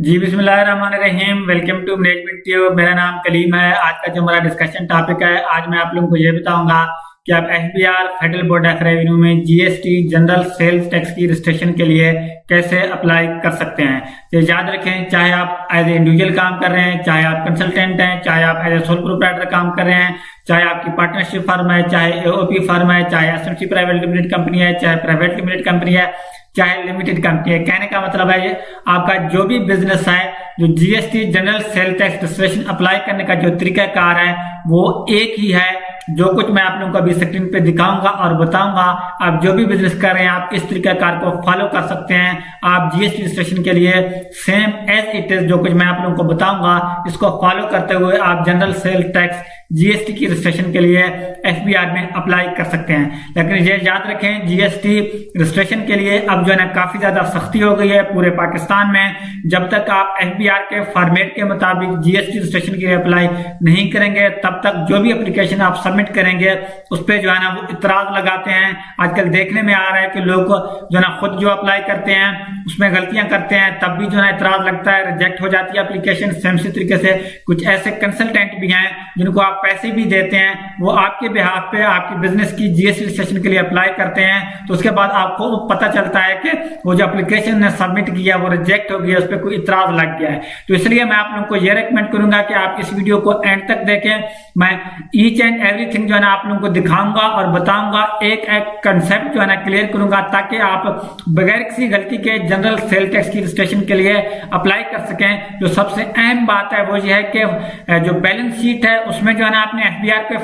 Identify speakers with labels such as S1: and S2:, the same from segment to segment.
S1: जी बिस्मिल्लाहिर्रहमानिर्रहीम। Welcome to management tube. मेरा नाम कलीम है। आज का जो हमारा डिस्कशन टॉपिक है, आज मैं आप लोगों को ये बताऊंगा कि आप FBR federal board of revenue में जीएसटी जनरल सेल्स टैक्स की रजिस्ट्रेशन के लिए कैसे अप्लाई कर सकते हैं। तो याद रखें, चाहे आप एज ए इंडिविजुअल काम कर रहे हैं, चाहे आप कंसल्टेंट हैं, चाहे आप एज ए सोल प्रोप्राइटर काम कर रहे हैं, चाहे आपकी पार्टनरशिप फर्म है, चाहे एओपी फर्म है, चाहे एसएमसी प्राइवेट लिमिटेड कंपनी है, चाहे प्राइवेट लिमिटेड कंपनी है, चाहे लिमिटेड कंपनी है। कहने का मतलब है ये आपका जो भी बिजनेस है, जो GST general sale tax registration apply करने का जो तरीकाकार है वो एक ही है। जो कुछ मैं आप लोगों को अभी स्क्रीन पे दिखाऊंगा और बताऊंगा, आप जो भी बिजनेस कर रहे हैं आप इस तरीकाकार को फॉलो कर सकते हैं। आप जीएसटी रजिस्ट्रेशन के लिए सेम एज इट इज जो कुछ मैं आप लोगों को बताऊंगा इसको फॉलो करते हुए आप जनरल सेल टैक्स जीएसटी की रजिस्ट्रेशन के लिए एफबीआर में अप्लाई कर सकते हैं। लेकिन ये याद रखें, जीएसटी रजिस्ट्रेशन के लिए अब जो है ना काफी ज्यादा सख्ती हो गई है पूरे पाकिस्तान में। जब तक आप एफबीआर के फॉर्मेट के मुताबिक जीएसटी रजिस्ट्रेशन के लिए अप्लाई नहीं करेंगे, तब तक जो भी एप्लीकेशन आप सबमिट करेंगे उस पर जो है ना वो इतराज लगाते हैं। आजकल देखने में आ रहा है कि लोग जो है ना खुद जो अप्लाई करते हैं उसमें गलतियां करते हैं, तब भी जो है इतराज लगता है, रिजेक्ट हो जाती है एप्लीकेशन। सेम इसी तरीके से कुछ ऐसे कंसल्टेंट भी हैं जिनको आप पैसे भी देते हैं, वो आपके बिहाफ पे आपकी बिजनेस की जीएसटी रजिस्ट्रेशन के लिए अप्लाई करते हैं, तो उसके बाद आपको पता चलता है कि वो जो एप्लीकेशन ने सबमिट किया वो रिजेक्ट हो गया, उस पर कोई इतराज लग गया है। तो इसलिए मैं आप लोगों को ये रेकमेंड करूंगा कि आप इस वीडियो को एंड तक देखें। मैं ईच एंड एवरीथिंग जो है ना आप लोगों को दिखाऊंगा और बताऊंगा, एक एक कंसेप्ट जो है ना क्लियर करूंगा, ताकि आप बगैर किसी गलती के जनरल सेल टैक्स की रजिस्ट्रेशन के लिए अप्लाई कर सकें। जो सबसे अहम बात है वो ये है कि जो बैलेंस शीट है उसमें जो है ना आपने एफबीआर के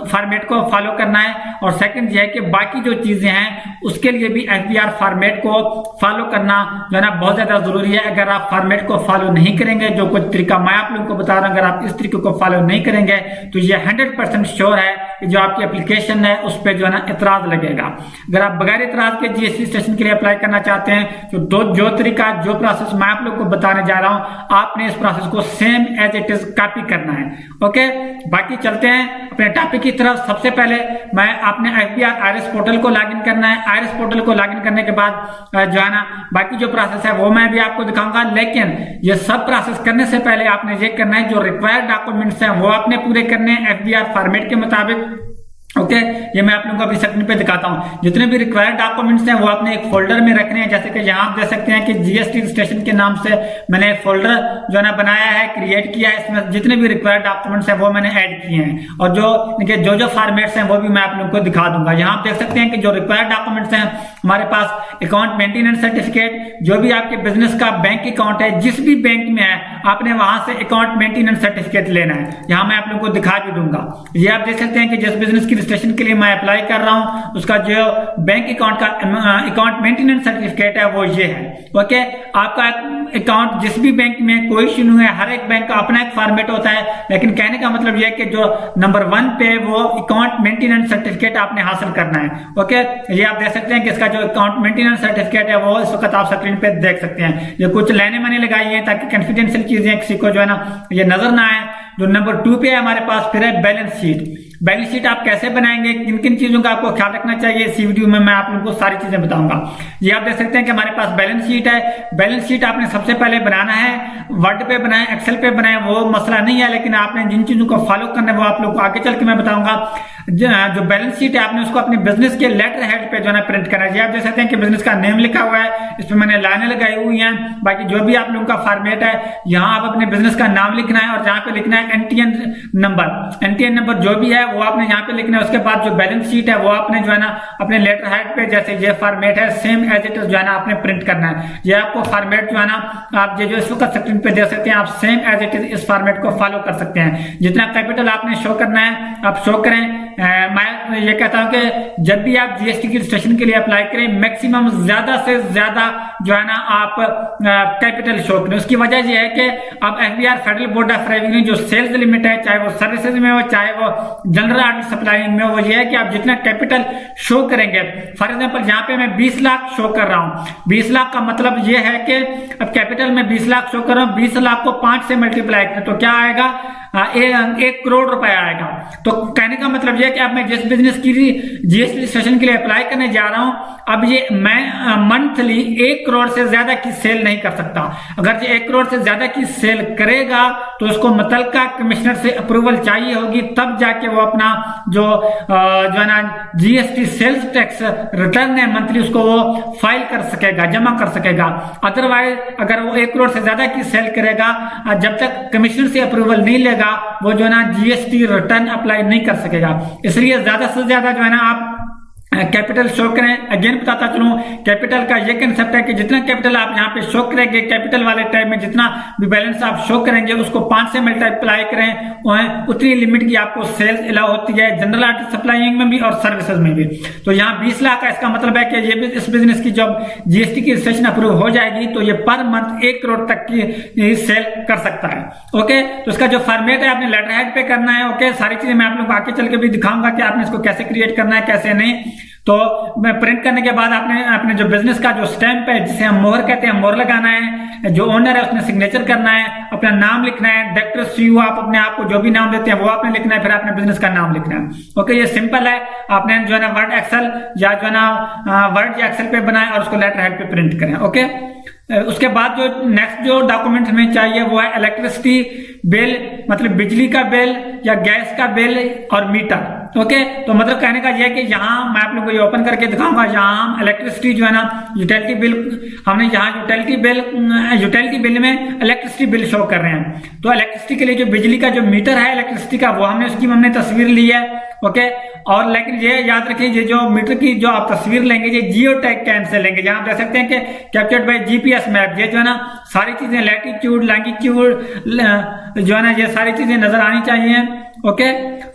S1: फॉर्मेट को फॉलो करना है, और सेकंड ये है कि बाकी जो चीजें हैं उसके लिए भी एफबीआर फॉर्मेट को फॉलो करना जो है ना बहुत ज्यादा जरूरी है। अगर आप फॉर्मेट को फॉलो नहीं करेंगे, जो कुछ तरीका मैं आप लोगों को बता रहा हूं, अगर आप इस तरीके को फॉलो नहीं करेंगे तो ये 100% श्योर है कि जो आपकी एप्लीकेशन है उस पर जो है ना इतराज लगेगा। अगर आप बगैर इतराज के जीएसटी रजिस्ट्रेशन के लिए अप्लाई करना चाहते हैं तो जो तरीका जो प्रोसेस मैं आप लोग को बताने जा रहा हूं, आपने इस प्रोसेस को same as it is copy करना है। ओके, बाकी चलते हैं अपने टॉपिक की तरफ। सबसे पहले मैं आपने एफबीआर आईआरएस पोर्टल को लॉगिन करना है। आईआरएस पोर्टल को लॉगिन करने के बाद जो है ना बाकी जो प्रोसेस है वो मैं भी आपको दिखाऊंगा, लेकिन ये सब प्रोसेस करने से पहले आपने ये करना है, जो रिक्वायर्ड डॉक्यूमेंट्स हैं वो आपने पूरे करने हैं एफबीआर फॉर्मेट के मुताबिक। ओके, ये मैं आप लोगों को अभी स्क्रीन पे दिखाता हूं। जितने भी रिक्वायर्ड डॉक्यूमेंट्स हैं वो आपने एक फोल्डर में रखने हैं। जैसे कि यहाँ आप देख सकते हैं कि जीएसटी रजिस्ट्रेशन के नाम से मैंने एक फोल्डर जो है ना बनाया है, क्रिएट किया है। इसमें जितने भी रिक्वायर्ड डॉक्यूमेंट्स हैं वो मैंने ऐड किए हैं, और जो फॉर्मेट्स हैं वो भी मैं आप लोगों को दिखा दूंगा। यहाँ आप देख सकते हैं कि जो रिक्वायर्ड डॉक्यूमेंट्स हैं हमारे पास अकाउंट मेंटेनेंस सर्टिफिकेट, जो भी आपके बिजनेस का बैंक अकाउंट है जिस भी बैंक में है आपने वहां से अकाउंट मेंटेनेंस सर्टिफिकेट लेना है। यहाँ मैं आप लोगों को दिखा भी दूंगा। ये आप देख सकते हैं कि जिस बिजनेस की रजिस्ट्रेशन के लिए मैं अप्लाई कर रहा हूं उसका जो बैंक अकाउंट का अकाउंट मेंटेनेंस सर्टिफिकेट है वो ये है। ओके, आपका अकाउंट जिस भी बैंक में कोई इशू नहीं है, हर एक बैंक का अपना एक फॉर्मेट होता है, लेकिन कहने का मतलब यह है कि जो नंबर 1 पे वो अकाउंट मेंटेनेंस सर्टिफिकेट आपने हासिल करना है। ओके, ये आप देख सकते हैं कि इसका जो अकाउंट मेंटेनेंस सर्टिफिकेट है वो इस वक्त आप स्क्रीन पे देख सकते हैं। ये कुछ लाइनें मैंने लगाई है ताकि कॉन्फिडेंशियल चीजें किसी को जो है ना ये नजर ना आए। जो नंबर 2 पे है हमारे पास फिर है बैलेंस शीट। बैलेंस शीट आप कैसे बनाएंगे, किन किन चीजों का आपको ख्याल रखना चाहिए, इस वीडियो में मैं आप लोगों को सारी चीजें बताऊंगा। ये आप देख सकते हैं कि हमारे पास बैलेंस शीट है। बैलेंस शीट आपने सबसे पहले बनाना है, वर्ड पे बनाए, एक्सेल पे बनाए, वो मसला नहीं है, लेकिन आपने जिन चीजों को फॉलो करना है वो आप लोग को आगे चल के मैं बताऊंगा। जो बैलेंस शीट है आपने उसको अपने बिजनेस के लेटर हेड पे जो है प्रिंट करना है। आप देख सकते हैं कि बिजनेस का नेम लिखा हुआ है, इसमें मैंने लाइनें लगाई हुई हैं। बाकी जो भी आप लोगों का फॉर्मेट है, यहाँ आप अपने बिजनेस का नाम लिखना है और जहाँ पे लिखना है एनटीएन नंबर जो भी है वो आपने यहाँ पे लिखना है। उसके बाद जो बैलेंस शीट है वो आपने जो है ना अपने लेटर हेड पे जैसे ये फॉर्मेट है सेम एज इट इज जो है ना आपने प्रिंट करना है। ये आपको फॉर्मेट जो है ना आप जो इस वक्त स्क्रीन पे देख सकते हैं, आप सेम एज इट इज इस फॉर्मेट को फॉलो कर सकते हैं। जितना कैपिटल आपने शो करना है आप शो करें। मैं ये कहता हूं कि जब भी आप जीएसटी की रजिस्ट्रेशन के लिए अप्लाई करें, मैक्सिमम ज्यादा से ज्यादा जो है ना आप कैपिटल शो करें। उसकी वजह यह है कि अब FBR federal board of revenue जो सेल्स लिमिट है, चाहे वो सर्विसेज में हो चाहे वो जनरल आर्टिकल सप्लाइंग में वो ये है कि आप जितना कैपिटल शो करेंगे, फॉर एग्जांपल यहाँ पे मैं 20 लाख शो कर रहा हूँ, 20 लाख का मतलब ये है कि अब कैपिटल में 20 लाख शो कर रहा हूँ, 20 लाख को 5 से मल्टीप्लाई करें तो क्या आएगा, 1 करोड़ रुपए आएगा। तो कहने का मतलब यह है कि अब मैं जिस बिजनेस की जीएसटी रजिस्ट्रेशन के लिए अप्लाई करने जा रहा हूं, अब ये मैं मंथली 1 करोड़ से ज्यादा की सेल नहीं कर सकता। अगर ये 1 करोड़ से ज्यादा की सेल करेगा तो उसको मुतल्लिका कमिश्नर से अप्रूवल चाहिए होगी, तब जाके वो अपना जो है ना जीएसटी सेल्स टैक्स रिटर्न है मंथली, उसको वो फाइल कर सकेगा, जमा कर सकेगा। अदरवाइज अगर वो 1 करोड़ से ज्यादा की सेल करेगा, जब तक कमिश्नर से अप्रूवल नहीं लेगा वो जो है ना जीएसटी रिटर्न अप्लाई नहीं कर सकेगा। इसलिए ज्यादा से ज्यादा जो है ना आप कैपिटल शो करें। अगेन बताता चलूं, कैपिटल का ये कंसेप्ट है कि जितना कैपिटल आप यहाँ पे शो करेंगे, कैपिटल वाले टाइप में जितना भी बैलेंस आप शो करेंगे उसको 5 से मल्टीप्लाई करें, उतनी लिमिट की आपको सेल्स अलाउ होती है, जनरल आर्टिकल सप्लाइंग में भी और सर्विसेज में भी। तो यहाँ 20 लाख का इसका मतलब है कि ये इस बिजनेस की जब जीएसटी की रजिस्ट्रेशन अप्रूव हो जाएगी तो ये पर मंथ 1 करोड़ तक की सेल कर सकता है। ओके, तो इसका जो फॉर्मेट है आपने लेटर हेड पे करना है। ओके, सारी चीजें मैं आप लोगों को आगे चल के भी दिखाऊंगा कि आपने इसको कैसे क्रिएट करना है, कैसे नहीं। तो मैं प्रिंट करने के बाद आपने अपने जो बिजनेस का जो स्टैंप है, जिसे हम मोहर कहते हैं, मोहर लगाना है, जो ओनर है उसने सिग्नेचर करना है, अपना नाम लिखना है, डायरेक्टर सीईओ आप अपने आप को जो भी नाम देते हैं वो आपने लिखना है, फिर आपने बिजनेस का नाम लिखना है। ओके, ये सिंपल है। आपने जो है ना वर्ड एक्सेल या जो है ना वर्ड या एक्सेल पे बनाए और उसको लेटर हेड पे प्रिंट करें। ओके, उसके बाद जो नेक्स्ट जो डॉक्यूमेंट हमें चाहिए वो है इलेक्ट्रिसिटी बिल, मतलब बिजली का बिल या गैस का बिल और मीटर। ओके, तो मतलब कहने का यह है कि यहाँ मैं आप लोगों को ये ओपन करके दिखाऊंगा। यहाँ हम इलेक्ट्रिसिटी जो है ना यूटिलिटी बिल, हमने यहाँ यूटिलिटी बिल में इलेक्ट्रिसिटी बिल शो कर रहे हैं। तो इलेक्ट्रिसिटी के लिए जो बिजली का जो मीटर है इलेक्ट्रिसिटी का, वो हमने तस्वीर ली है। ओके, और लेकिन ये याद रखिए, ये जो मीटर की जो आप तस्वीर लेंगे ये जियो टैग कैम से लेंगे, जहां आप देख सकते हैं कि कैप्चर्ड बाय जीपीएस मैप। ये जो है ना सारी चीजें लैटिट्यूड लॉन्गिट्यूड जो है ना ये सारी चीजें नजर आनी चाहिए। ओके,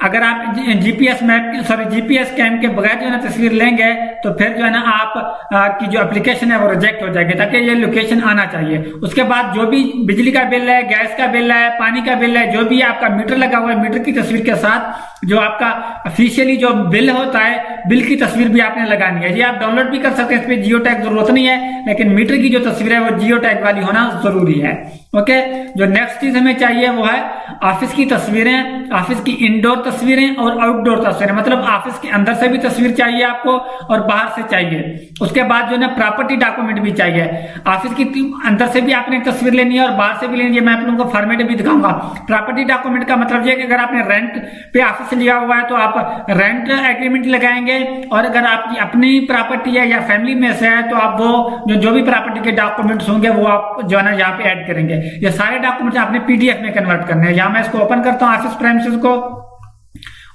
S1: अगर आप जीपीएस कैम के बगैर जो है ना तस्वीर लेंगे तो फिर जो है ना आप की जो एप्लीकेशन है वो रिजेक्ट हो जाएगी, ताकि ये लोकेशन आना चाहिए। उसके बाद जो भी बिजली का बिल है, गैस का बिल है, पानी का बिल है, जो भी आपका मीटर लगा हुआ है, मीटर की तस्वीर के साथ जो आपका ऑफिशियली जो बिल होता है, बिल की तस्वीर भी आपने लगानी है। ये आप डाउनलोड भी कर सकते हैं, इस पे जियो टैग जरूरत नहीं है, लेकिन मीटर की जो तस्वीर है वो जियो टैग वाली होना जरूरी है। ओके, जो नेक्स्ट चीज हमें चाहिए वो है ऑफिस की तस्वीरें, ऑफिस की इंडोर तस्वीरें और आउटडोर तस्वीरें, मतलब ऑफिस के अंदर से भी तस्वीर चाहिए आपको और बाहर से चाहिए। उसके बाद जो है ना प्रॉपर्टी डॉक्यूमेंट भी चाहिए। ऑफिस की अंदर से भी आपने तस्वीर लेनी है और बाहर से भी लेनी है। मैं आप लोगों को फॉर्मेट भी दिखाऊंगा। प्रॉपर्टी डॉक्यूमेंट का मतलब ये कि अगर आपने रेंट पे ऑफिस लिया हुआ है तो आप रेंट एग्रीमेंट लगाएंगे, और अगर आपकी अपनी प्रॉपर्टी है या फैमिली में से है तो आप वो जो भी प्रॉपर्टी के डॉक्यूमेंट्स होंगे वो आप जो है ना यहाँ पे ऐड करेंगे। ये सारे डॉक्यूमेंट्स आपने पीडीएफ में कन्वर्ट करने हैं। यहाँ मैं इसको ओपन करता हूँ ऑफिस प्रेमिसेस को।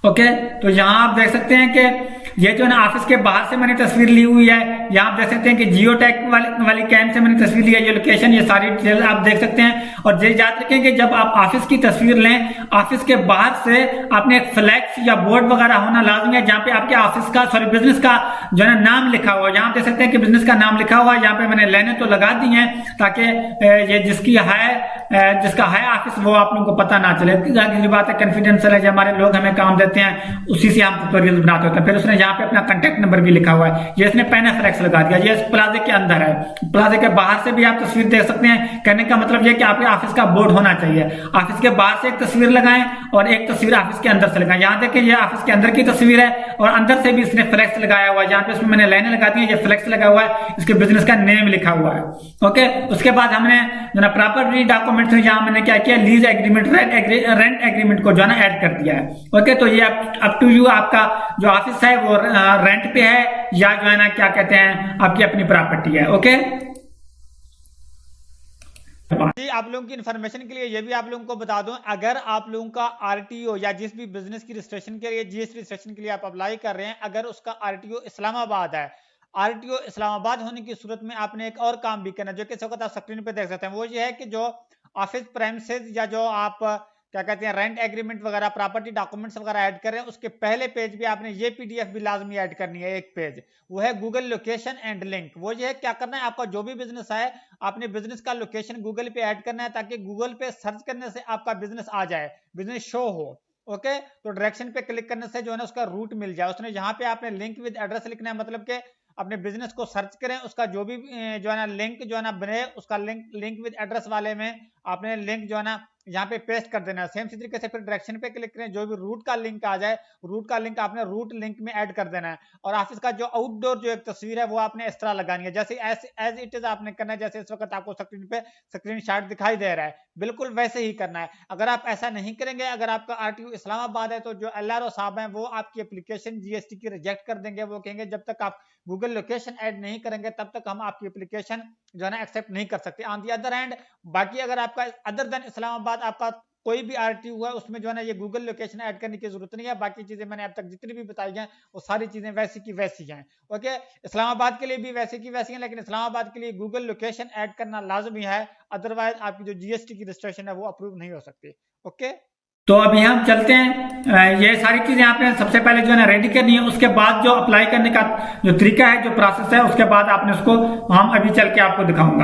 S1: ओके, तो यहाँ आप देख सकते हैं कि ये जो है ना ऑफिस के बाहर से मैंने तस्वीर ली हुई है। यहाँ आप देख सकते हैं कि जियो टैग वाली कैम से मैंने तस्वीर ली है, ये लोकेशन, ये सारी डिटेल आप देख सकते हैं। और ये याद रखें कि जब आप ऑफिस की तस्वीर लें, ऑफिस के बाहर से आपने एक फ्लैक्स या बोर्ड वगैरह होना लाजमी है, जहाँ पे आपके ऑफिस का बिजनेस का जो है ना नाम लिखा हुआ है। यहाँ देख सकते हैं कि बिजनेस का नाम लिखा हुआ है। यहाँ पे मैंने लाइनें तो लगा दी हैं ताकि ये जिसका है ऑफिस वो आप लोगों को पता ना चले। जाहिर सी बात है, कॉन्फिडेंशियल है, हमारे लोग हमें काम देते हैं उसी से हम ट्यूटोरियल बनाते होते हैं। फिर उसने यहाँ पे अपना कांटेक्ट नंबर भी लिखा हुआ है। ये इसने पेन फ्लेक्स लगा दिया। ये प्लाजे के अंदर है, प्लाजे के बाहर से भी आप तस्वीर देख सकते हैं। कहने का मतलब ये कि आपके ऑफिस का बोर्ड होना चाहिए। ऑफिस के बाहर से एक तस्वीर लगाएं और एक तस्वीर ऑफिस के अंदर से लगाएं। यहाँ देखें, ये ऑफिस के अंदर की तस्वीर है और अंदर से भी इसने फ्लेक्स लगाया हुआ है। यहाँ पे इसमें मैंने लाइनें लगा दी है, ये फ्लेक्स लगा हुआ है, इसके बिजनेस का नेम लिखा हुआ है। ओके, उसके बाद हमने जो ना प्रॉपर्टी डॉक्यूमेंट यहाँ मैंने क्या किया, लीज एग्रीमेंट, रेंट एग्रीमेंट को जो है ना ऐड कर दिया है। ओके, तो ये अप टू यू, आपका जो ऑफिस है वो रेंट पे है या जो है ना क्या कहते हैं आपकी अपनी प्रॉपर्टी है। ओके,
S2: आप लोगों की इन्फॉर्मेशन के लिए ये भी आप लोगों को बता दूं, अगर आप लोगों का आरटीओ या जिस भी बिजनेस की रजिस्ट्रेशन के लिए, जीएसटी रजिस्ट्रेशन के लिए आप अप्लाई कर रहे हैं, अगर उसका आरटीओ इस्लामाबाद है, आरटीओ इस्लामाबाद होने की सूरत में आपने एक और काम भी करना, जो कि इस वक्त आप स्क्रीन पे देख सकते हैं। वो ये है कि जो ऑफिस प्रेमिसेस या जो आप क्या कहते हैं रेंट एग्रीमेंट वगैरह, प्रॉपर्टी डॉक्यूमेंट्स वगैरह ऐड कर रहे हैं, उसके पहले पेज भी आपने ये पीडीएफ भी लाजमी ऐड करनी है। एक पेज वो है गूगल लोकेशन एंड लिंक। वो ये है क्या करना है, आपका जो भी बिजनेस है, आपने बिजनेस का लोकेशन गूगल पे ऐड करना है, ताकि गूगल पे सर्च करने से आपका बिजनेस आ जाए, बिजनेस शो हो। ओके, तो डायरेक्शन पे क्लिक करने से जो है ना उसका रूट मिल जाए। उसने यहाँ पे आपने लिंक विद एड्रेस लिखना है, मतलब के अपने बिजनेस को सर्च करें, उसका जो भी जो है ना लिंक जो है ना बने, उसका लिंक विद एड्रेस वाले में आपने लिंक जो है ना यहाँ पे पेस्ट कर देना है। सेम तरीके से फिर डायरेक्शन पे क्लिक करें, जो भी रूट का लिंक आ जाए, रूट का लिंक आपने रूट लिंक में ऐड कर देना है। और ऑफिस का जो आउटडोर जो एक तस्वीर है वो आपने इस तरह लगानी है, जैसे एज इट इज आपने करना है, जैसे इस वक्त आपको स्क्रीन पे स्क्रीनशॉट दिखाई दे रहा है, बिल्कुल वैसे ही करना है। अगर आप ऐसा नहीं करेंगे, अगर आपका आरटीओ इस्लामाबाद है, तो जो एलआरओ साहब हैं वो आपकी एप्लीकेशन जीएसटी की रिजेक्ट कर देंगे। वो कहेंगे जब तक आप गूगल लोकेशन ऐड नहीं करेंगे तब तक हम आपकी एप्लीकेशन जो है ना एक्सेप्ट नहीं कर सकते। ऑन दी अदर हैंड, बाकी अगर आपका अदर देन इस्लामाबाद आपका कोई भी आरटीओ हुआ, उसमें जो है ना ये गूगल लोकेशन ऐड करने की जरूरत नहीं है। बाकी चीजें मैंने अब तक जितनी भी बताई हैं वो सारी चीजें वैसी की वैसी हैं। ओके, इस्लामाबाद के लिए भी वैसी की वैसी हैं, लेकिन इस्लामाबाद के लिए गूगल लोकेशन ऐड करना लाजमी है, अदरवाइज आपकी जो जीएसटी की रजिस्ट्रेशन है वो अप्रूव नहीं हो सकती। ओके,
S1: तो अभी हम चलते हैं। ये सारी चीजें आपने सबसे पहले जो है ना रेडी करनी है, उसके बाद जो अप्लाई करने का जो तरीका है, जो प्रोसेस है, उसके बाद आपने उसको हम अभी चल के आपको दिखाऊंगा।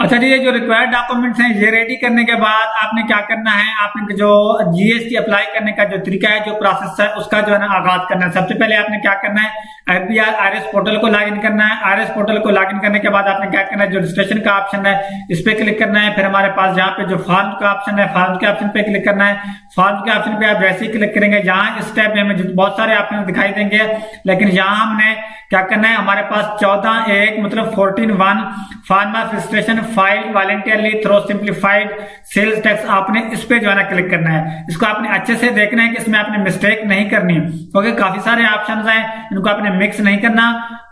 S1: अच्छा जी, ये जो रिक्वायर्ड डॉक्यूमेंट्स हैं ये रेडी करने के बाद आपने क्या करना है, आपने जो जीएसटी अप्लाई करने का जो तरीका है, जो प्रोसेस है, उसका जो है ना आगाज करना है। सबसे पहले आपने क्या करना है, FBR RS पोर्टल को लॉगिन करना है। RS पोर्टल को लॉगिन करने के बाद आपने क्या करना है, जो रजिस्ट्रेशन का ऑप्शन है इस पे क्लिक करना है। फिर हमारे पास जहाँ पे जो फॉर्म का ऑप्शन है, फॉर्म के ऑप्शन पे क्लिक करना है। फॉर्म के ऑप्शन पे आप जैसे ही क्लिक करेंगे, यहाँ इस टैब में हमें बहुत सारे ऑप्शन दिखाई देंगे, लेकिन यहाँ हमने क्या करना है, हमारे पास 14(1) मतलब 14(1) form of registration file voluntarily through simplified sales tax, आपने इस पे जो है ना क्लिक करना है। इसको आपने अच्छे से देखना है कि इसमें आपने मिस्टेक नहीं करनी, क्योंकि काफी सारे ऑप्शंस हैं, इनको आपने मिक्स नहीं करना।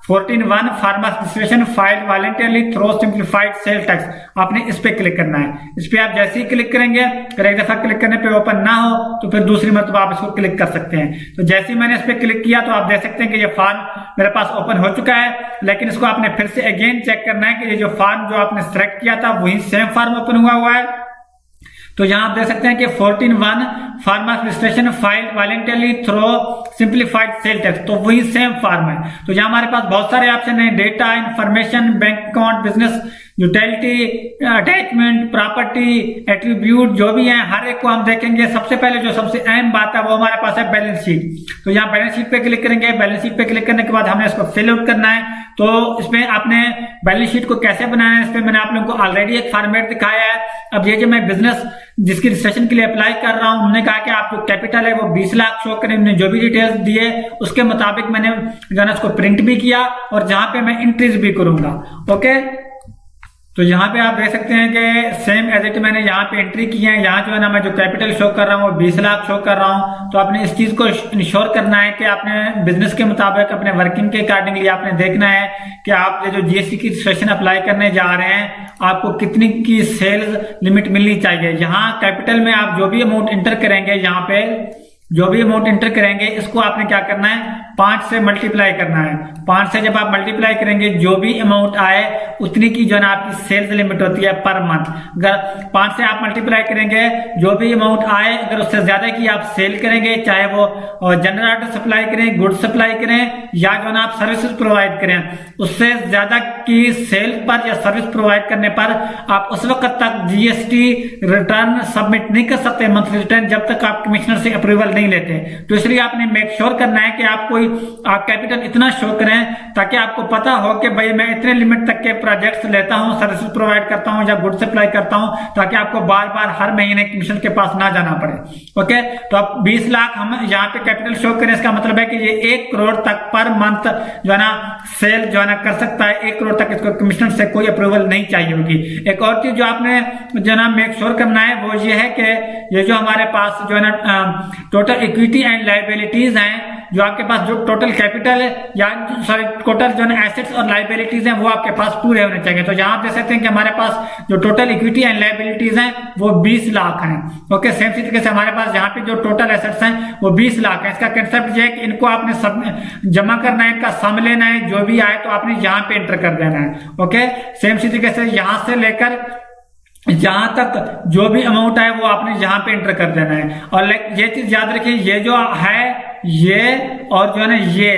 S1: 14(1) form of registration file voluntarily through simplified sales tax, आपने इस पे क्लिक करना है। इस पे आप जैसे ही क्लिक करेंगे, अगर एक दफा क्लिक करने पे ओपन ना हो तो फिर दूसरी मरतबा आप इसको क्लिक कर सकते हैं। तो जैसे ही मैंने इस पे क्लिक किया तो आप देख सकते हैं कि ये फॉर्म मेरे पास ओपन हो चुका है, लेकिन इसको आपने फिर से अगेन चेक करना है कि ये जो फॉर्म जो आपने सिलेक्ट किया था वही सेम फॉर्म ओपन हुआ है। तो यहां आप देख सकते हैं कि 14(1) form of registration file voluntarily through simplified sale tax, तो वही सेम फॉर्म है। तो यहाँ हमारे पास बहुत सारे ऑप्शन है, data, information, bank account, business utility, attachment, property, attribute, जो भी है हर एक को हम देखेंगे। सबसे पहले जो सबसे अहम बात है वो हमारे पास है बैलेंस शीट। तो यहाँ बैलेंस शीट पे क्लिक करेंगे। बैलेंस शीट पे क्लिक करने के बाद हमने इसको फिल आउट करना है। तो इसमें आपने बैलेंस शीट को कैसे बनाना है, इस पे मैंने आप लोगों को ऑलरेडी एक फॉर्मेट दिखाया है। अब ये जो मैं बिजनेस जिसकी रजिस्ट्रेशन के लिए अप्लाई कर रहा हूं, उन्होंने कहा कि आप जो कैपिटल है वो 20 लाख शो करें। उन्होंने जो भी डिटेल्स दिए उसके मुताबिक मैंने जो है उसको प्रिंट भी किया, और जहां पे मैं एंट्रीज भी करूंगा। ओके, तो यहाँ पे आप देख सकते हैं कि सेम एज इट मैंने यहाँ पे एंट्री की है। यहाँ जो है ना मैं जो कैपिटल शो कर रहा हूँ वो 20 लाख शो कर रहा हूँ। तो आपने इस चीज को इंश्योर करना है कि आपने बिजनेस के मुताबिक अपने वर्किंग के अकॉर्डिंगली आपने देखना है कि आप जो जीएसटी की रजिस्ट्रेशन अप्लाई करने जा रहे हैं आपको कितनी की सेल्स लिमिट मिलनी चाहिए। यहाँ कैपिटल में आप जो भी अमाउंट इंटर करेंगे, यहाँ पे जो भी अमाउंट इंटर करेंगे इसको आपने क्या करना है, 5 से मल्टीप्लाई करना है। 5 से जब आप मल्टीप्लाई करेंगे जो भी अमाउंट आए उतनी की जो है ना आपकी सेल्स लिमिट होती है पर मंथ। अगर 5 से आप मल्टीप्लाई करेंगे जो भी अमाउंट आए, अगर उससे ज्यादा की आप सेल करेंगे, चाहे वो जनरल ऑर्डर सप्लाई करें, गुड्स सप्लाई करें, या जो है ना आप सर्विसेज प्रोवाइड करें, उससे ज्यादा की सेल पर या सर्विस प्रोवाइड करने पर आप उस वक्त तक जीएसटी रिटर्न सबमिट नहीं कर सकते, मंथली रिटर्न, जब तक आप कमिश्नर से अप्रूवल नहीं लेते। तो इसलिए आपने मेक श्योर करना है कि आप कैपिटल इतना शो करें ताकि आपको पता हो कि भाई मैं इतने लिमिट तक के प्रोजेक्ट्स लेता हूं, सर्विस प्रोवाइड करता हूं या गुड सप्लाई करता हूं, ताकि आपको बार बार हर महीने कमिश्नर के पास ना जाना पड़े। ओके, तो आप 20 लाख हम यहाँ पे कैपिटल शो करें, इसका मतलब है कि ये 1 करोड़ तक पर मंथ जो है ना सेल जो है ना कर सकता है। 1 करोड़ तक इसको कमिश्नर से कोई अप्रूवल नहीं चाहिए होगी। एक और चीज जो आपने जो है ना मेक श्योर करना है वो ये है कि ये जो हमारे पास जो है ना टोटल इक्विटी एंड लाइबिलिटीज हैं, जो आपके पास जो टोटल कैपिटल है या सॉरी टोटल जो है एसेट्स और लाइबिलिटीज हैं वो आपके पास पूरे होने चाहिए। तो यहाँ आप देख सकते हैं कि हमारे पास जो टोटल इक्विटी एंड लाइबिलिटीज हैं वो 20 लाख हैं। ओके, सेम तरीके से हमारे पास यहाँ पे जो टोटल एसेट्स हैं वो 20 लाख है। इसका कंसेप्ट ये है कि इनको आपने सब जमा करना है, इनका सम लेना है, जो भी आए तो आपने यहाँ पे एंटर कर देना है। ओके, सेम तरीके से यहाँ से लेकर जहां तक जो भी अमाउंट आए वो आपने यहाँ पे एंटर कर देना है। और ये चीज याद रखिए, ये जो है ये और जो है ना ये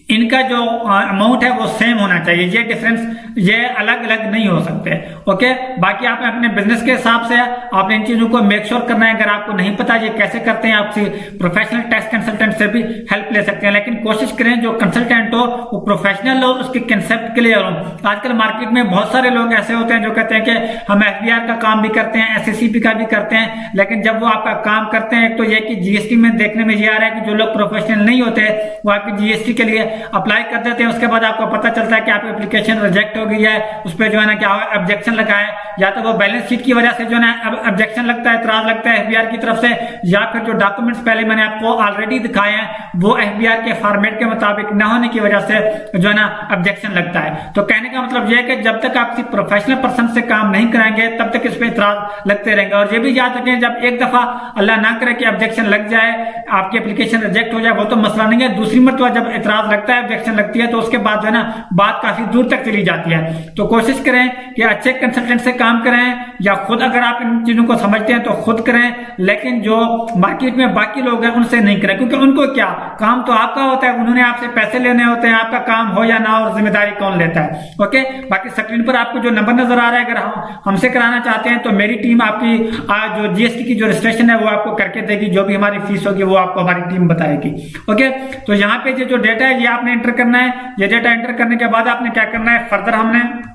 S1: इनका जो अमाउंट है वो सेम होना चाहिए, ये डिफरेंस ये अलग अलग नहीं हो सकते। ओके, बाकी आप अपने बिजनेस के हिसाब से आपने इन चीजों को मेक श्योर करना है। अगर आपको नहीं पता ये कैसे करते हैं, आप प्रोफेशनल टैक्स कंसल्टेंट से भी हेल्प ले सकते हैं, लेकिन कोशिश करें जो कंसल्टेंट हो वो प्रोफेशनल हो, उसके कंसेप्ट क्लियर हो। आजकल मार्केट में बहुत सारे लोग ऐसे होते हैं जो कहते हैं कि हम FBR का काम भी करते हैं, SSCP का भी करते हैं, लेकिन जब वो आपका काम करते हैं तो ये कि GST में देखने में ये आ रहा है कि जो लोग प्रोफेशनल नहीं होते वो आपकी GST के लिए अप्लाई कर देते हैं, उसके बाद आपको पता चलता है कि आपकी एप्लीकेशन रिजेक्ट हो गई है, उस पर जो है ना क्या ऑब्जेक्शन लगा है, या तो वो बैलेंस शीट की वजह से जो है ना ऑब्जेक्शन लगता है, इतराज लगता है FBR की तरफ से, या फिर जो डॉक्यूमेंट्स पहले मैंने आपको ऑलरेडी दिखाए हैं वो FBR के फॉर्मेट के मुताबिक न होने की वजह से जो है ना ऑब्जेक्शन लगता है। तो कहने का मतलब यह है कि जब तक आप किसी प्रोफेशनल पर्सन से काम नहीं कराएंगे तब तक इस पर इतराज लगते रहेंगे। और ये भी याद रखें, जब एक दफा अल्लाह ना करे कि ऑब्जेक्शन लग जाए, आपकी एप्लीकेशन रिजेक्ट हो जाए, वो तो मसला नहीं है, दूसरी मरतबा जब इतराज लगता है, ऑब्जेक्शन लगती है, तो उसके बाद जो है ना बात काफी दूर तक चली जाती है। तो कोशिश करें कि अच्छे कंसल्टेंट से काम करें, या खुद अगर आप इन चीजों को समझते हैं तो खुद करें, लेकिन जो मार्केट में बाकी लोग हैं उनसे नहीं करें, क्योंकि उनको क्या काम तो आपका होता है, उन्होंने आपसे पैसे लेने होते हैं, आपका काम हो या ना हो जिम्मेदारी कौन लेता है। ओके, बाकी स्क्रीन पर आपको जो नंबर नजर आ रहा है, अगर हमसे कराना चाहते हैं तो मेरी टीम आपकी जो GST की जो रजिस्ट्रेशन है वो आपको करके देगी, जो भी हमारी फीस होगी वो आपको हमारी टीम बताएगी। ओके, तो यहाँ पे जो डेटा है ये आपने एंटर करना है। ये डेटा एंटर करने के बाद आपने क्या करना है, फर्दर हमने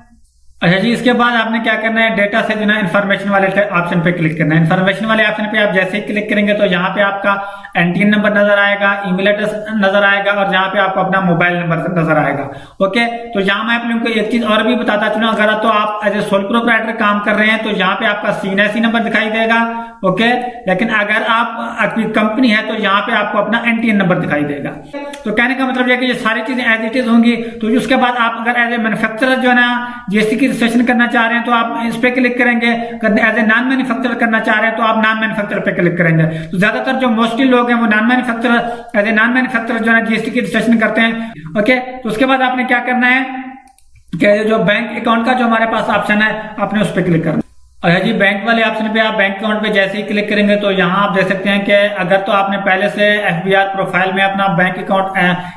S1: अच्छा जी, इसके बाद आपने क्या करना है, डेटा से जो ना इन्फॉर्मेशन वाले ऑप्शन पे क्लिक करना है। इन्फॉर्मेशन वाले ऑप्शन पे आप जैसे ही क्लिक करेंगे तो यहाँ पे आपका NTN नंबर नजर आएगा, ईमेल एड्रेस नजर आएगा, और यहाँ पे आपको अपना मोबाइल नंबर नजर आएगा। ओके, तो यहाँ मैं आप लोगों को एक चीज और भी बताता चलूं, अगर तो आप एज ए सोल प्रोप्राइटर काम कर रहे हैं तो यहाँ पे आपका CNSE नंबर दिखाई देगा। ओके, लेकिन अगर आप आपकी कंपनी है तो यहाँ पे आपको अपना NTN नंबर दिखाई देगा। तो कहने का मतलब यह कि ये सारी चीजें एज इट इज होंगी। तो उसके बाद आप अगर एज ए मैन्युफैक्चरर जो है ना GST की रजिस्ट्रेशन करना चाह रहे हैं तो आप इस पे क्लिक करेंगे, एज ए नॉन मैन्युफैक्चरर करना चाह रहे हैं तो आप नॉन मैन्युफैक्चरर पे क्लिक करेंगे। तो ज्यादातर जो मोस्टली लोग हैं वो non manufacturer as a non manufacturer जो है GST की रजिस्ट्रेशन करते हैं। ओके, तो उसके बाद आपने क्या करना है कि जो बैंक अकाउंट का जो हमारे पास ऑप्शन है आपने उस पर क्लिक करना। अच्छा जी, बैंक वाले ऑप्शन पे आप बैंक अकाउंट पे जैसे ही क्लिक करेंगे तो यहाँ आप देख सकते हैं कि अगर तो आपने पहले से FBR प्रोफाइल में अपना बैंक अकाउंट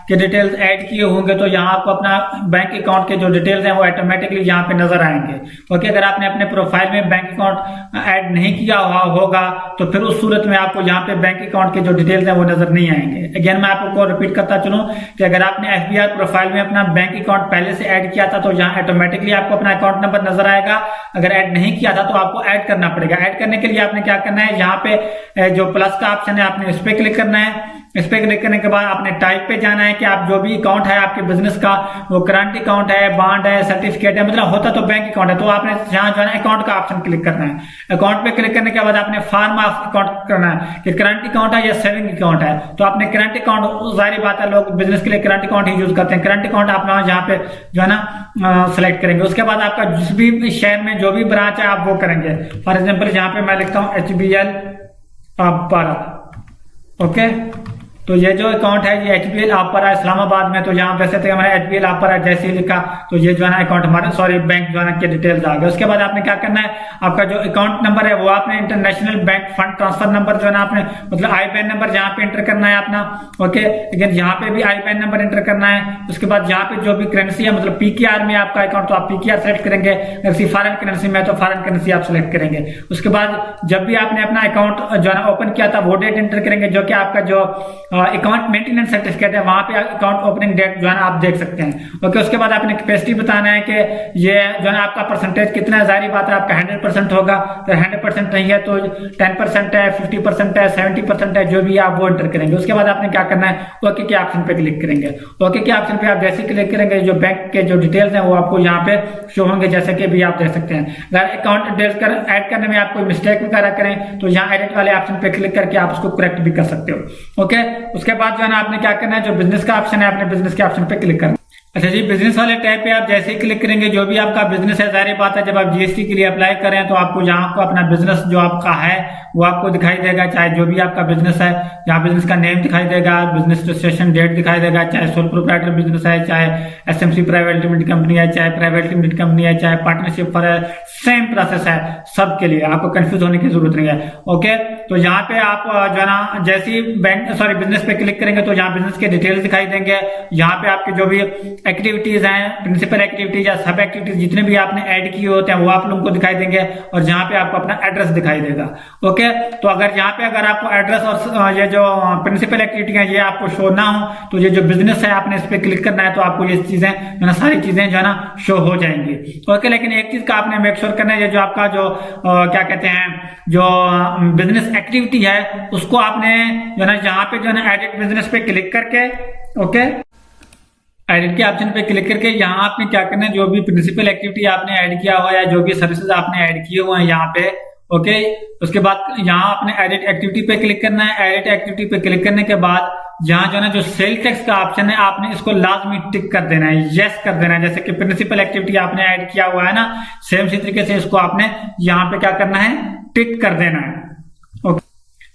S1: के डिटेल्स ऐड किए होंगे तो यहाँ आपको अपना बैंक अकाउंट के जो डिटेल्स हैं वो ऑटोमेटिकली यहाँ पे नजर आएंगे। ओके, अगर आपने अपने प्रोफाइल में बैंक अकाउंट ऐड नहीं किया होगा तो फिर उस सूरत में आपको यहाँ पे बैंक अकाउंट के जो डिटेल्स हैं वो नजर नहीं आएंगे। अगेन मैं आपको रिपीट करता चलूँ कि अगर आपने FBR प्रोफाइल में अपना बैंक अकाउंट पहले से ऐड किया था तो यहाँ ऑटोमेटिकली आपको अपना अकाउंट नंबर नजर आएगा। अगर ऐड नहीं किया था तो आपको ऐड करना पड़ेगा। ऐड करने के लिए आपने क्या करना है, यहाँ पे जो प्लस का ऑप्शन है आपने इस पे क्लिक करना है। इस पे क्लिक करने के बाद आपने टाइप पे जाना है कि आप जो भी अकाउंट है आपके बिजनेस का, वो करंट अकाउंट है, बॉन्ड है, सर्टिफिकेट है, मतलब होता तो बैंक अकाउंट है, तो आपने यहाँ जो है अकाउंट का ऑप्शन क्लिक करना है। अकाउंट पे क्लिक करने के बाद आपने फॉर्म ऑफ अकाउंट करना है कि करंट अकाउंट है या सेविंग अकाउंट है। तो आपने करंट अकाउंट, जाहिर बात है लोग बिजनेस के लिए करंट अकाउंट ही यूज करते हैं, करंट अकाउंट आप यहाँ पे जो है ना सेलेक्ट करेंगे। उसके बाद आपका जिस भी शहर में जो भी ब्रांच है आप वो करेंगे। फॉर एग्जाम्पल यहाँ पे मैं लिखता हूँ HBL आपरा। ओके, तो ये जो अकाउंट है ये HBL आपरा इस्लामाबाद में, तो यहाँ वैसे तो हमारा HBL आपरा जैसे ही लिखा तो ये जो है ना अकाउंट हमारे बैंक जो है ना के डिटेल्स आ गए। उसके बाद आपने क्या करना है, आपका जो अकाउंट नंबर है वो आपने international bank fund transfer number जो है ना आपने मतलब IBAN नंबर यहाँ पे एंटर करना है अपना। ओके, लेकिन यहाँ पे भी IBAN नंबर एंटर करना है। उसके बाद यहाँ पे जो भी करेंसी है मतलब PKR में आपका अकाउंट तो आप PKR सेलेक्ट करेंगे, अगर फॉरेन करेंसी में तो फॉरेन करेंसी आप सेलेक्ट करेंगे। उसके बाद जब भी आपने अपना अकाउंट जो है ना ओपन किया था वो डेट एंटर करेंगे, जो कि आपका जो अकाउंट मेंटेनेंस सर्टिफिकेट है वहां पे अकाउंट ओपनिंग डेट जो है ना आप देख सकते हैं। ओके, उसके बाद आपने कैपेसिटी बताना है कि ये जो है ना आपका परसेंटेज कितना है। जाहिर बात है आपका 100% होगा, तो 100% नहीं है तो 10% है, 50% है, 70% है, जो भी आप वो एंटर करेंगे। उसके बाद आपने क्या करना है, ओके के ऑप्शन पे क्लिक करेंगे। ओके के ऑप्शन पे आप जैसे क्लिक करेंगे जो बैंक के जो डिटेल्स हैं वो आपको यहाँ पे शो होंगे, जैसे कि भी आप देख सकते हैं। अगर अकाउंट डिटेल्स ऐड करने में आप कोई मिस्टेक वगैरह करें तो यहाँ एडिट वाले ऑप्शन पे क्लिक करके आप उसको करेक्ट भी कर सकते हो। ओके, उसके बाद जो है ना आपने क्या करना है, जो बिजनेस का ऑप्शन है अपने बिजनेस के ऑप्शन पे क्लिक करना। अच्छा जी, बिजनेस वाले टैब पे आप जैसे ही क्लिक करेंगे, जो भी आपका बिजनेस है, जाहिर बात है जब आप जीएसटी के लिए अप्लाई करें तो आपको जहाँ को अपना बिजनेस जो आपका है वो आपको दिखाई देगा, चाहे जो भी आपका बिजनेस है, यहाँ बिजनेस का नेम दिखाई देगा, बिजनेस रजिस्ट्रेशन डेट दिखाई देगा, चाहे सोल प्रोप्राइटर बिजनेस है, चाहे एसएमसी प्राइवेट लिमिटेड कंपनी है, चाहे प्राइवेट लिमिटेड कंपनी है, चाहे पार्टनरशिप पर है, सेम प्रोसेस है सबके लिए, आपको कंफ्यूज होने की जरूरत नहीं है। ओके, तो यहाँ पे आप जो है ना जैसे ही बिजनेस पे क्लिक करेंगे तो यहाँ बिजनेस के डिटेल्स दिखाई देंगे, यहाँ पे आपके जो भी एक्टिविटीज हैं, प्रिंसिपल एक्टिविटीज या सब एक्टिविटीज जितने भी आपने ऐड किए होते हैं वो आप लोगों को दिखाई देंगे, और जहाँ पे आपको अपना एड्रेस दिखाई देगा। ओके, तो अगर यहाँ पे अगर आपको एड्रेस और ये जो प्रिंसिपल एक्टिविटी है ये आपको शो ना हो तो ये जो बिजनेस है आपने इस पे क्लिक करना है तो आपको ये चीजें जो ना सारी चीजें जो है ना शो हो जाएंगी। ओके, लेकिन एक चीज का आपने मेक श्योर करना है, ये जो आपका जो क्या कहते हैं जो बिजनेस एक्टिविटी है उसको आपने जो ना यहाँ पे जो है एडिट बिजनेस पे क्लिक करके, ओके, एडिट के ऑप्शन पे क्लिक करके यहाँ आपने क्या करना है, जो भी प्रिंसिपल एक्टिविटी आपने ऐड किया हुआ है, जो भी सर्विसेज आपने ऐड किए हुए हैं यहाँ पे, ओके, उसके बाद यहाँ आपने एडिट एक्टिविटी पे क्लिक करना है। एडिट एक्टिविटी पे क्लिक करने के बाद यहाँ जो है ना जो सेल टैक्स का ऑप्शन है आपने इसको लाजमी टिक कर देना है, यस कर देना है। जैसे कि प्रिंसिपल एक्टिविटी आपने ऐड किया हुआ है ना, सेम इसी तरीके से इसको आपने यहाँ पे क्या करना है, टिक कर देना है। ओके,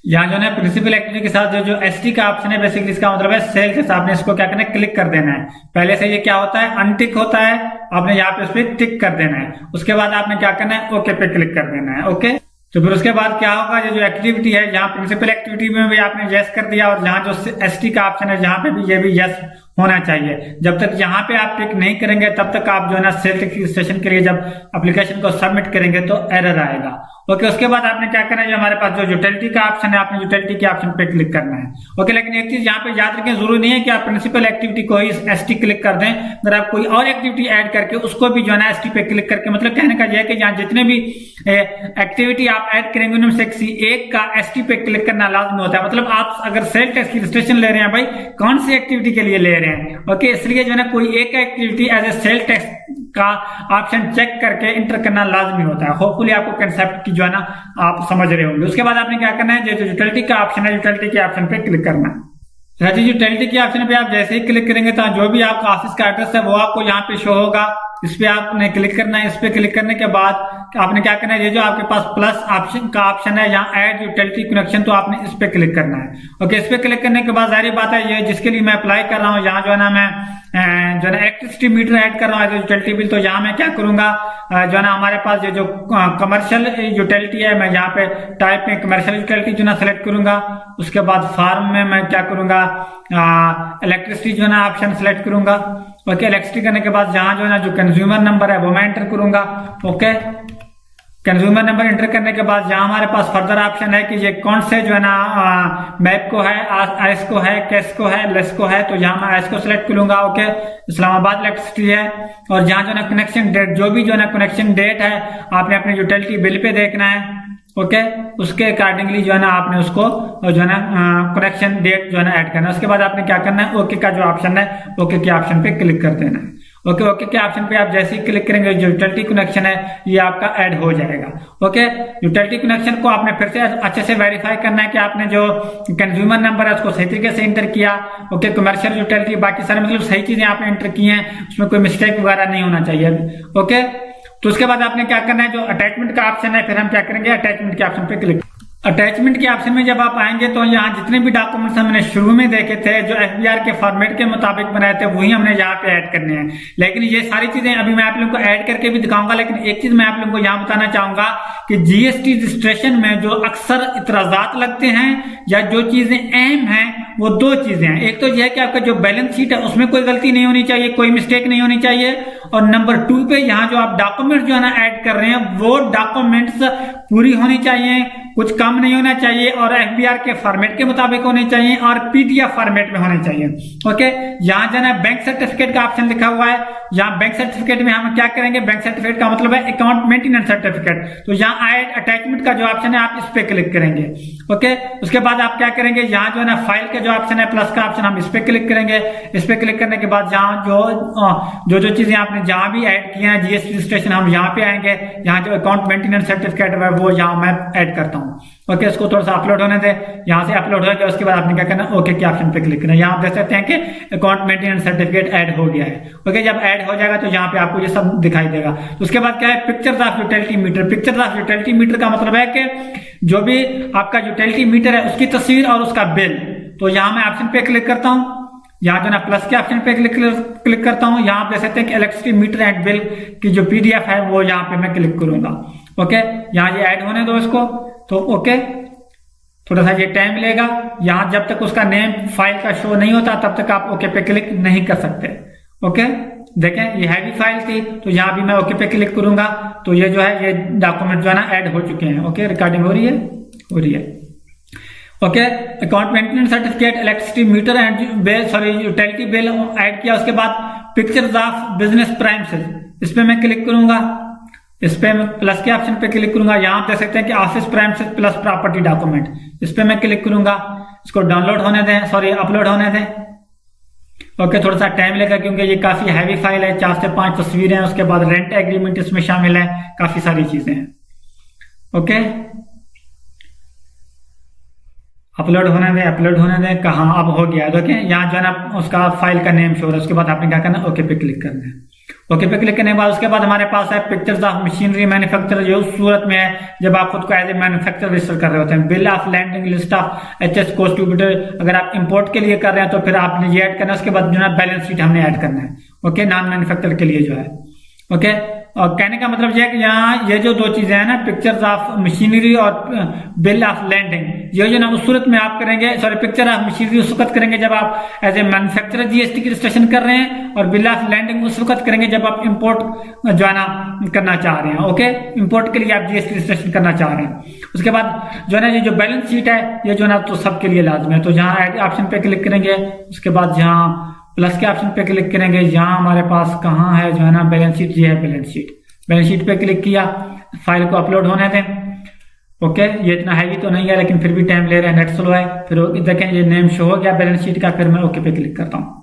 S1: यहाँ जो है प्रिंसिपल एक्टिविटी के साथ जो एसटी का ऑप्शन है, बेसिकली इसका मतलब है सेल टैक्स, आपने इसको क्या करना है, क्लिक कर देना है। पहले से ये क्या होता है, अनटिक होता है, आपने यहाँ पे उस पर टिक कर देना है। उसके बाद आपने क्या करना है, ओके पे क्लिक कर देना है। ओके, तो फिर उसके बाद क्या होगा, ये जो एक्टिविटी है यहाँ प्रिंसिपल एक्टिविटी में भी आपने यस कर दिया, और यहाँ जो एसटी का ऑप्शन है यहाँ पे भी ये भी यस होना चाहिए। जब तक यहाँ पे आप टिक नहीं करेंगे तब तक आप जो है ना सेल टैक्स रजिस्ट्रेशन के लिए जब एप्लीकेशन को सबमिट करेंगे तो एरर आएगा। ओके, उसके बाद आपने क्या करना है, जो हमारे पास जो यूटिलिटी का ऑप्शन है आपने यूटिलिटी के ऑप्शन पे क्लिक करना है। ओके, लेकिन एक चीज यहाँ पे याद रखें, जरूरी नहीं है कि आप प्रिंसिपल एक्टिविटी को ही एसटी क्लिक कर दें। अगर आप कोई और एक्टिविटी ऐड करके उसको भी जो है ना एसटी पे क्लिक करके, मतलब कहने का यह है कि यहाँ जितने भी एक्टिविटी आप ऐड करेंगे उनमें से किसी एक का एसटी पे क्लिक करना लाजमी होता है। मतलब आप अगर सेल टैक्स की रजिस्ट्रेशन ले रहे हैं, भाई कौन सी एक्टिविटी के लिए ले रहे हैं, ओके, इसलिए जो है ना कोई एक activity as a sale tax का ऑप्शन चेक करके इंटर करना लाजमी होता है। होपफुली आपको कंसेप्ट की जो है ना आप समझ रहे होंगे। उसके बाद आपने क्या करना है, जो यूटिलिटी का ऑप्शन है यूटिलिटी के ऑप्शन पे क्लिक करना है। राजी, यूटिलिटी के ऑप्शन पे आप जैसे ही क्लिक करेंगे तो जो भी आपका ऑफिस का एड्रेस है वो आपको यहाँ पे शो होगा। इस पे आपने क्लिक करना है। इस पे क्लिक करने के बाद आपने क्या करना है, ये जो आपके पास प्लस ऑप्शन का ऑप्शन है यहाँ ऐड यूटिलिटी कनेक्शन, तो आपने इस पे क्लिक करना है। ओके, इस पे क्लिक करने के बाद जाहिर बात है ये जिसके लिए मैं अप्लाई कर रहा हूँ, यहाँ जो है ना मैं जो है ना इलेक्ट्रिसिटी मीटर ऐड कर रहा हूँ यूटिलिटी बिल, तो यहाँ मैं क्या करूंगा, जो है ना हमारे पास ये जो कमर्शियल यूटिलिटी है मैं यहाँ पे टाइप में कमर्शियल यूटिलिटी जो ना सेलेक्ट करूंगा। उसके बाद फार्म में मैं क्या करूंगा, इलेक्ट्रिसिटी जो है ना ऑप्शन सेलेक्ट करूंगा। ओके, इलेक्ट्रिसिटी करने के बाद यहाँ जो है ना जो कंज्यूमर नंबर है वो मैं एंटर करूंगा। ओके, कंज्यूमर नंबर एंटर करने के बाद यहाँ हमारे पास फर्दर ऑप्शन है कि ये कौन से जो है ना मैप को है, आइस को है, कैश को है, लेस को है, तो यहाँ मैं आइस को सिलेक्ट करूंगा। ओके, इस्लामाबाद इलेक्ट्रिसिटी है, और यहाँ जो है ना कनेक्शन डेट, जो भी जो है ना कनेक्शन डेट है आपने अपने यूटिलिटी बिल पे देखना है। ओके, उसके अकॉर्डिंगली जो है ना आपने उसको जो है ना कनेक्शन डेट जो है ना ऐड करना है। उसके बाद आपने क्या करना है, ओके का जो ऑप्शन है ओके के ऑप्शन पे क्लिक कर देना है। ओके, ओके के ऑप्शन पे आप जैसे ही क्लिक करेंगे जो यूटिलिटी कनेक्शन है ये आपका ऐड हो जाएगा। ओके, यूटिलिटी कनेक्शन को आपने फिर से अच्छे से वेरीफाई करना है कि आपने जो कंज्यूमर नंबर है उसको सही तरीके से एंटर किया। ओके, कमर्शियल यूटिलिटी बाकी सारे मतलब सही चीजें आपने एंटर की हैं, उसमें कोई मिस्टेक वगैरह नहीं होना चाहिए। ओके, तो उसके बाद आपने क्या करना है, जो अटैचमेंट का ऑप्शन है फिर हम क्या करेंगे, अटैचमेंट के ऑप्शन पे क्लिक। अटैचमेंट के ऑप्शन में जब आप आएंगे तो यहाँ जितने भी डॉक्यूमेंट्स हमने शुरू में देखे थे जो एफबीआर के फॉर्मेट के मुताबिक बनाए थे वही हमने यहाँ पे ऐड करने हैं। लेकिन ये सारी चीजें अभी मैं आप लोगों को ऐड करके भी दिखाऊंगा, लेकिन एक चीज मैं आप लोगों को यहाँ बताना चाहूंगा कि जीएसटी रजिस्ट्रेशन में जो अक्सर इतराजात लगते हैं या जो चीजें अहम हैं वो दो चीजें हैं। एक तो यह है कि आपका जो बैलेंस शीट है उसमें कोई गलती नहीं होनी चाहिए, कोई मिस्टेक नहीं होनी चाहिए, और नंबर 2 पे यहाँ जो आप डॉक्यूमेंट्स जो है ना ऐड कर रहे हैं वो डॉक्यूमेंट्स पूरी होनी चाहिए, कुछ कम नहीं होना चाहिए, और एफबीआर के फॉर्मेट के मुताबिक होने चाहिए और पीडीएफ फॉर्मेट में होने चाहिए। ओके, यहाँ जो है बैंक सर्टिफिकेट का ऑप्शन लिखा हुआ है, यहाँ बैंक सर्टिफिकेट में हम क्या करेंगे, बैंक सर्टिफिकेट का मतलब है अकाउंट मेंटेनेंस सर्टिफिकेट, तो यहाँ ऐड अटैचमेंट का जो ऑप्शन है आप इस पे क्लिक करेंगे। ओके, उसके बाद आप क्या करेंगे, यहाँ जो है ना फाइल का जो ऑप्शन है प्लस का ऑप्शन हम इस पे क्लिक करेंगे। इस पे क्लिक करने के बाद जहाँ जो चीजें आपने जहां भी ऐड किए हैं जीएसटी रजिस्ट्रेशन हम यहाँ पे आएंगे। यहाँ जो अकाउंट मेंटेनेंस सर्टिफिकेट है वो यहाँ मैं ऐड करता हूँ। हूँ। ओके, इसको थोड़ा सा अपलोड होने दे। यहाँ से अपलोड हो गया, उसके बाद आपने क्या करना, ओके के ऑप्शन पे क्लिक करना है। यहाँ आप देख सकते हैं कि अकाउंट मेंटेनेंस सर्टिफिकेट ऐड हो गया है। ओके, जब ऐड हो जाएगा तो यहाँ पे आपको ये सब दिखाई देगा। तो उसके बाद क्या है, pictures of utility meter. Pictures of utility meter का मतलब है कि जो भी आपका यूटिलिटी मीटर है उसकी तस्वीर और उसका बिल। तो यहाँ मैं ऑप्शन पे क्लिक करता हूँ, यहाँ जो ना प्लस के ऑप्शन पे क्लिक करता हूँ। यहाँ आप देख सकते हैं कि इलेक्ट्रिसिटी मीटर एंड बिल की जो PDF है वो यहाँ पे मैं क्लिक करूंगा। ओके, यहाँ ये ऐड होने दो इसको। तो ओके, थोड़ा सा ये टाइम लेगा। यहाँ जब तक उसका नेम फाइल का शो नहीं होता तब तक आप ओके पे क्लिक नहीं कर सकते। ओके, देखें ये हैवी फाइल थी, तो यहाँ भी मैं ओके पे क्लिक करूंगा तो ये जो है ये डॉक्यूमेंट जो है ना ऐड हो चुके हैं। ओके, रिकॉर्डिंग हो रही है। Okay, account maintenance certificate, electricity metre and utility bill add किया। उसके बाद पिक्चर्स ऑफ बिजनेस प्राइमिसेस, इस पे मैं क्लिक करूंगा। इस पे मैं प्लस के ऑप्शन पे क्लिक करूंगा। यहाँ आप देख सकते हैं कि ऑफिस प्राइमिसेस प्लस प्रॉपर्टी डॉक्यूमेंट, इस पे मैं क्लिक करूंगा। इसको डाउनलोड होने दें, अपलोड होने दें। ओके, थोड़ा सा टाइम लेगा क्योंकि ये काफी हैवी फाइल है, 4 से 5 तस्वीरें हैं। उसके बाद रेंट एग्रीमेंट इसमें शामिल है, काफी सारी चीजें हैं। ओके, अपलोड होने दें। कहाँ, अब हो गया। देखिए यहाँ जो है ना उसका फाइल का नेम शो है। उसके बाद आपने क्या करना है, ओके पे क्लिक करना है। ओके पे क्लिक करने के बाद उसके बाद हमारे पास है पिक्चर्स ऑफ मशीनरी मैन्युफैक्चर, जो उस सूरत में है जब आप खुद को एज ए मैन्युफैक्चर रजिस्टर कर रहे होते हैं। Bill of landing, list of HS cost distributor, अगर आप इंपोर्ट के लिए कर रहे हैं तो फिर आपने ये ऐड करना है। उसके बाद जो है बैलेंस शीट हमने ऐड करना है। ओके, नॉन मैन्युफैक्चर के लिए जो है। ओके, और कहने का मतलब यह है कि यहाँ ये जो दो चीजें हैं ना, पिक्चर्स ऑफ मशीनरी और बिल ऑफ लैंडिंग, ये जो ना उस सूरत में आप करेंगे, पिक्चर ऑफ मशीनरी उस वक्त करेंगे जब आप एज ए मैन्युफैक्चरर GST की रजिस्ट्रेशन कर रहे हैं, और बिल ऑफ लैंडिंग उस वक्त करेंगे जब आप इंपोर्ट जो है ना करना चाह रहे हैं। ओके, इंपोर्ट के लिए आप GST रजिस्ट्रेशन करना चाह रहे हैं। उसके बाद जो है ना ये जो बैलेंस शीट है ये जो ना तो सबके लिए लाजमी है। तो जहाँ ऐड ऑप्शन पे क्लिक करेंगे, उसके बाद जहाँ प्लस के ऑप्शन पे क्लिक करेंगे, यहाँ हमारे पास कहाँ है जो है ना बैलेंस शीट, ये है बैलेंस शीट पे क्लिक किया। फाइल को अपलोड होने दें। ओके, ये इतना हैवी तो नहीं है लेकिन फिर भी टाइम ले रहा है, नेट स्लो है। फिर देखें ये नेम शो हो गया बैलेंस शीट का। फिर मैं ओके पे क्लिक करता हूँ।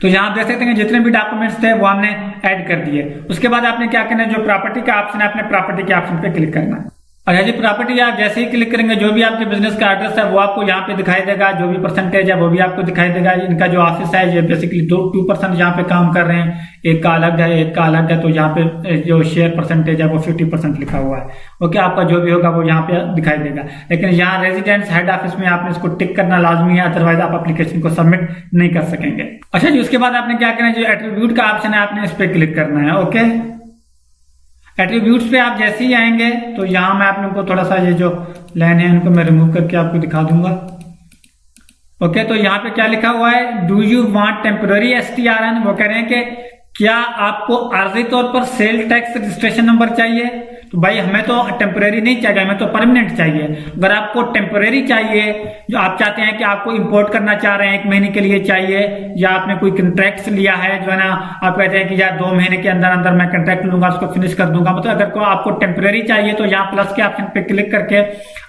S1: तो यहाँ आप देख सकते हैं जितने भी डॉक्यूमेंट्स थे वो हमने ऐड कर दिए। उसके बाद आपने क्या करना है, जो प्रॉपर्टी का ऑप्शन है अपने प्रॉपर्टी के ऑप्शन पे क्लिक करना है। अच्छा जी, प्रॉपर्टी आप जैसे ही क्लिक करेंगे जो भी आपके बिजनेस का एड्रेस है वो आपको यहाँ पे दिखाई देगा, जो भी परसेंटेज है वो भी आपको दिखाई देगा। इनका जो ऑफिस है ये बेसिकली 2% यहाँ पे काम कर रहे हैं, एक का अलग है एक का अलग है। तो यहाँ पे जो शेयर परसेंटेज है वो 50% लिखा हुआ है। ओके, आपका जो भी होगा वो यहाँ पे दिखाई देगा। लेकिन यहाँ रेजिडेंस हेड ऑफिस में आपने इसको टिक करना लाजमी है, अदरवाइज आप एप्लीकेशन को सबमिट नहीं कर सकेंगे। अच्छा जी, उसके बाद आपने क्या करना है, जो एट्रीब्यूट का ऑप्शन है आपने इस पे क्लिक करना है। ओके, एट्रीब्यूट्स पे आप जैसे ही आएंगे तो यहाँ मैं आप लोगों को थोड़ा सा ये जो लाइन है इनको मैं रिमूव करके आपको दिखा दूंगा। ओके, तो यहाँ पे क्या लिखा हुआ है, do you want temporary STRN। वो कह रहे हैं कि क्या आपको आर्जी तौर पर सेल टैक्स रजिस्ट्रेशन नंबर चाहिए। तो भाई हमें तो टेम्परेरी नहीं चाहिए, हमें तो परमानेंट चाहिए। अगर आपको टेम्परेरी चाहिए, जो आप चाहते हैं कि आपको इंपोर्ट करना चाह रहे हैं 1 महीने के लिए चाहिए, या आपने कोई कंट्रैक्ट लिया है जो है ना, आप कहते हैं कि यार 2 महीने के अंदर अंदर मैं कंट्रैक्ट लूंगा उसको फिनिश कर दूंगा, मतलब अगर को आपको टेम्परेरी चाहिए तो यहाँ प्लस के ऑप्शन पे क्लिक करके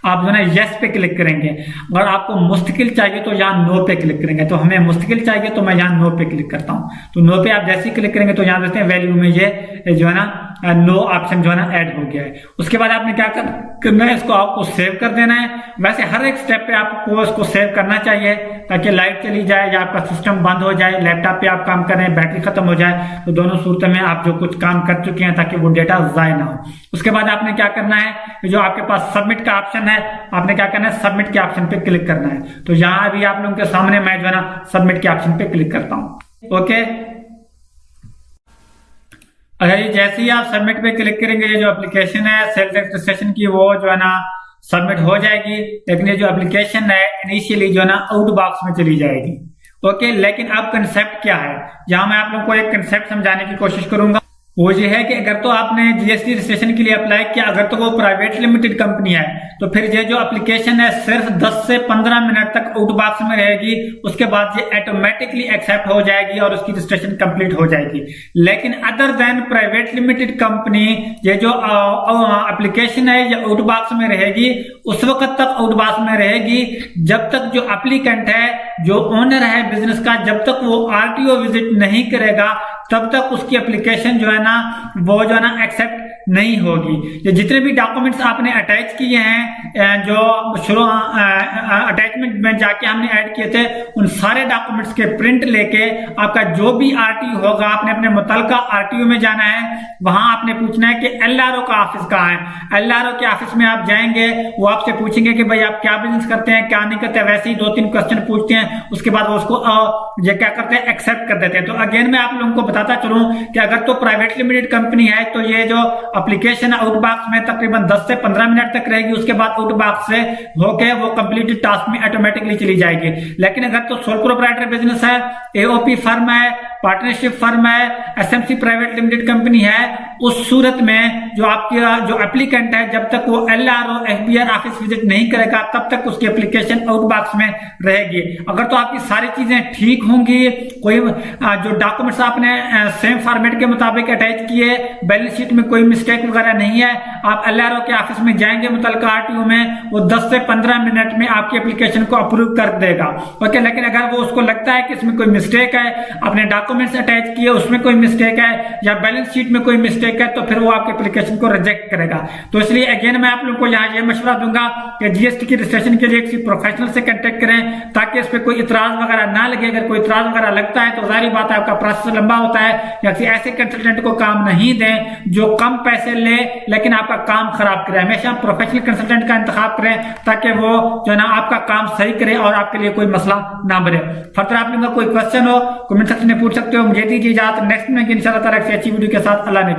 S1: आप जो है ना यस पे क्लिक करेंगे। अगर आपको मुस्तकिल चाहिए तो यहाँ नो पे क्लिक करेंगे। तो हमें मुस्तकिल चाहिए तो मैं यहाँ नो पे क्लिक करता हूँ। तो नो पे आप जैसे ही क्लिक करेंगे तो यहाँ देखते हैं वैल्यू में ये जो है ना नो ऑप्शन जो है ना ऐड हो गया है। उसके बाद आपने क्या करना है, इसको आपको सेव कर देना है। वैसे हर एक स्टेप पे आपको इसको सेव करना चाहिए ताकि लाइट चली जाए या आपका सिस्टम बंद हो जाए, लैपटॉप पे आप काम कर रहे हैं बैटरी खत्म हो जाए, तो दोनों सूरत में आप जो कुछ काम कर चुके हैं ताकि वो डेटा जाए ना हो। उसके बाद आपने क्या करना है, जो आपके पास सबमिट का ऑप्शन है आपने क्या करना है, सबमिट के ऑप्शन पे क्लिक करना है। तो यहाँ अभी आप लोगों के सामने मैं जो है ना सबमिट के ऑप्शन पे क्लिक करता हूँ। ओके, अच्छा ये जैसे ही आप सबमिट पे क्लिक करेंगे ये जो एप्लीकेशन है सेल्फ रजिस्ट्रेशन की वो जो है ना सबमिट हो जाएगी। लेकिन ये जो एप्लीकेशन है इनिशियली जो है ना आउट बॉक्स में चली जाएगी। ओके, लेकिन अब कंसेप्ट क्या है, यहाँ मैं आप लोगों को एक कंसेप्ट समझाने की कोशिश करूंगा। वो ये है कि अगर तो आपने GST रजिस्ट्रेशन के लिए अप्लाई किया, अगर तो वो प्राइवेट लिमिटेड कंपनी है तो फिर ये जो एप्लीकेशन है सिर्फ 10 से 15 मिनट तक आउट बॉक्स में रहेगी। उसके बाद ये ऑटोमेटिकली एक्सेप्ट हो जाएगी और उसकी रजिस्ट्रेशन कंप्लीट हो जाएगी। लेकिन other than private limited company ये जो एप्लीकेशन है ये आउट बॉक्स में रहेगी, उस वक्त तक आउट बॉक्स में रहेगी जब तक जो एप्लीकेंट है, जो ओनर है बिजनेस का, जब तक वो RTO विजिट नहीं करेगा तब तक उसकी एप्लीकेशन जो है ना वो जो है ना एक्सेप्ट नहीं होगी। ये जितने भी डॉक्यूमेंट्स आपने अटैच किए हैं, जो शुरू अटैचमेंट में जाके हमने ऐड किए थे, उन सारे डॉक्यूमेंट्स के प्रिंट लेके आपका जो भी आरटीओ होगा, आपने अपने मुतलका आरटीओ में जाना है। वहां आपने पूछना है कि एलआरओ का ऑफिस कहाँ है। एलआरओ के ऑफिस में आप जाएंगे, वो आपसे पूछेंगे कि भाई आप क्या बिजनेस करते हैं, क्या नहीं करते हैं। वैसे ही 2-3 क्वेश्चन पूछते हैं, उसके बाद वो उसको ये क्या करते हैं, एक्सेप्ट कर देते हैं। तो अगेन मैं आप लोगों को बताता चलूं कि अगर तो प्राइवेट लिमिटेड कंपनी है तो ये जो एप्लीकेशन आउटबॉक्स में तकरीबन 10 से 15 मिनट तक रहेगी, उसके बाद आउटबॉक्स से होके वो कंप्लीट टास्क में ऑटोमेटिकली चली जाएगी। लेकिन अगर तो सोल प्रोप्राइटर बिजनेस है, एओपी फर्म है, पार्टनरशिप फर्म है, एसएमसी प्राइवेट लिमिटेड कंपनी है, उस सूरत में जो आपकी जो एप्लीकेंट है, जब तक वो एलआरओ एफबीआर ऑफिस विजिट नहीं करेगा तब तक उसकी एप्लीकेशन आउटबॉक्स में रहेगी। अगर तो आपकी सारी चीजें ठीक होंगी, कोई जो डॉक्यूमेंट्स आपने सेम फॉर्मेट के मुताबिक अटैच किए, बैलेंस शीट में कोई मिस्टेक वगैरह नहीं है, आप एलआरओ के ऑफिस में जाएंगे मुतलका आरटीओ में, वो 10 से 15 मिनट में आपकी एप्लीकेशन को अप्रूव कर देगा। ओके, लेकिन अगर वो उसको लगता है कि इसमें कोई मिस्टेक है, अपने डॉक्यूमेंट्स अटैच किए उसमें कोई मिस्टेक है या बैलेंस शीट में कोई मिस्टेक है, तो फिर वो आपके एप्लीकेशन को रिजेक्ट करेगा। तो इसलिए अगेन मैं आप लोगों को यहाँ ये मशवरा दूंगा कि जीएसटी की रजिस्ट्रेशन के लिए किसी प्रोफेशनल से कांटेक्ट करें, ताकि इस पर कोई इतराज वगैरह ना लगे। अगर कोई इतराज वगैरह लगता है तो जाहिर बात है आपका प्रोसेस लंबा होता है, या किसी ऐसे कंसल्टेंट को काम नहीं दें जो कम पैसे ले लेकिन आपका काम खराब करे। हमेशा प्रोफेशनल कंसल्टेंट का इंतखाब करें ताकि वो जो है ना आपका काम सही करे और आपके लिए कोई मसला ना बने। फर्दर आप लोगों का कोई क्वेश्चन हो कमेंट सेक्शन में पूछ सकते हो। मुझे दीजिए इजाजत, नेक्स्ट में इंशाल्लाह ताला एक अच्छी वीडियो के साथ। अल्लाह ने